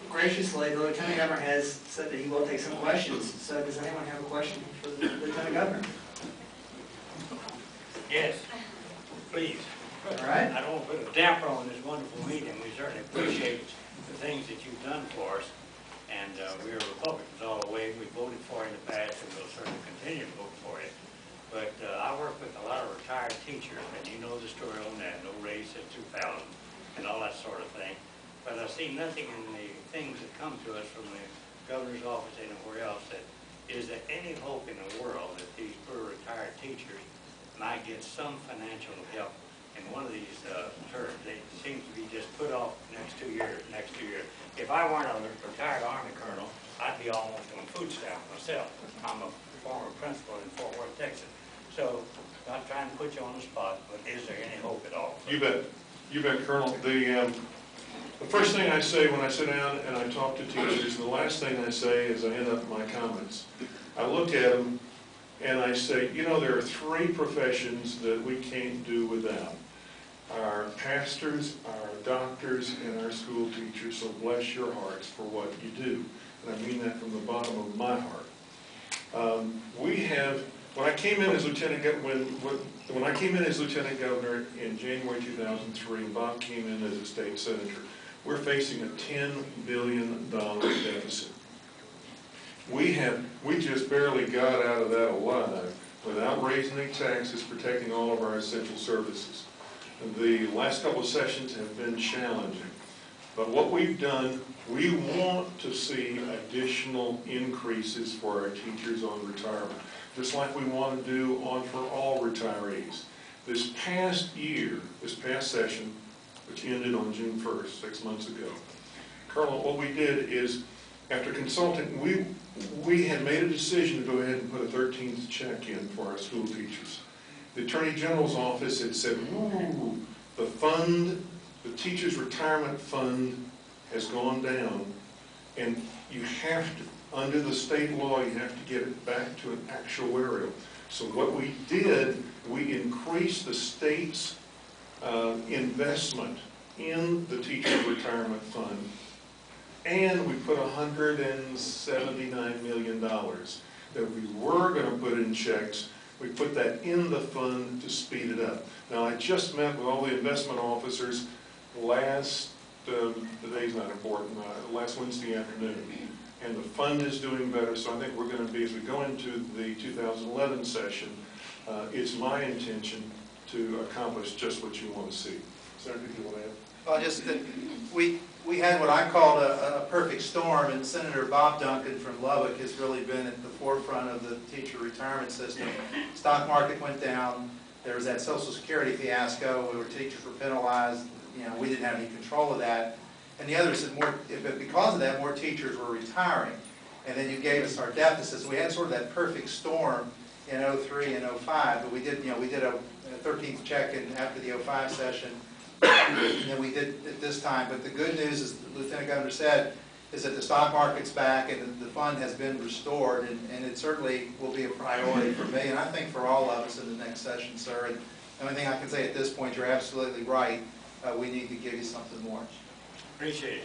graciously, the Lieutenant Governor has said that he will take some questions. So does anyone have a question for the Lieutenant Governor? Yes, please. All right. I don't want to put a damper on this wonderful meeting. We certainly appreciate the things that you've done for us. And we're Republicans all the way. We voted for you in the past, and we'll certainly continue to vote for you. But I work with a lot of retired teachers, and you know the story on that, no raise at 2000 and all that sort of thing. But I see nothing in the things that come to us from the governor's office and anywhere else that is there any hope in the world that these poor retired teachers might get some financial help in one of these terms. They seem to be just put off next 2 years, next 2 years. If I weren't a retired Army colonel, I'd be almost on food stamps myself. I'm a former principal in Fort Worth, Texas. So, not trying to put you on the spot, but is there any hope at all? You bet. You bet, Colonel. The first thing I say when I sit down and I talk to teachers, and the last thing I say is I end up my comments. I look at them and I say, you know, there are 3 professions that we can't do without. Our pastors, our doctors, and our school teachers, so bless your hearts for what you do. And I mean that from the bottom of my heart. When I came in as Lieutenant Governor in January 2003, Bob came in as a state senator, we're facing a $10 billion deficit. We just barely got out of that alive without raising any taxes, protecting all of our essential services. The last couple of sessions have been challenging. But what we've done, we want to see additional increases for our teachers on retirement, just like we want to do for all retirees. This past session, which ended on June 1st, 6 months ago, Colonel, what we did is, after consulting, we had made a decision to go ahead and put a 13th check in for our school teachers. The Attorney General's office had said, ooh, the teachers' retirement fund has gone down, and you have to, under the state law, you have to get it back to an actuarial. So what we did, we increased the state's investment in the teacher's retirement fund, and we put $179 million that we were going to put in checks. We put that in the fund to speed it up. Now, I just met with all the investment officers today's not important, last Wednesday afternoon. And the fund is doing better, so I think we're going to be, as we go into the 2011 session, it's my intention to accomplish just what you want to see. Senator, do you want to add? Well, just that we had what I called a perfect storm, and Senator Bob Duncan from Lubbock has really been at the forefront of the teacher retirement system. Stock market went down. There was that Social Security fiasco where teachers were penalized. You know, we didn't have any control of that. And the other said because of that, more teachers were retiring. And then you gave us our deficits. We had sort of that perfect storm in 03 and 05, but we did a 13th check after the 05 session, and then we did it this time. But the good news, as the Lieutenant Governor said, is that the stock market's back and the fund has been restored, and it certainly will be a priority for me, and I think for all of us in the next session, sir. And the only thing I can say at this point, you're absolutely right. We need to give you something more. Appreciate it.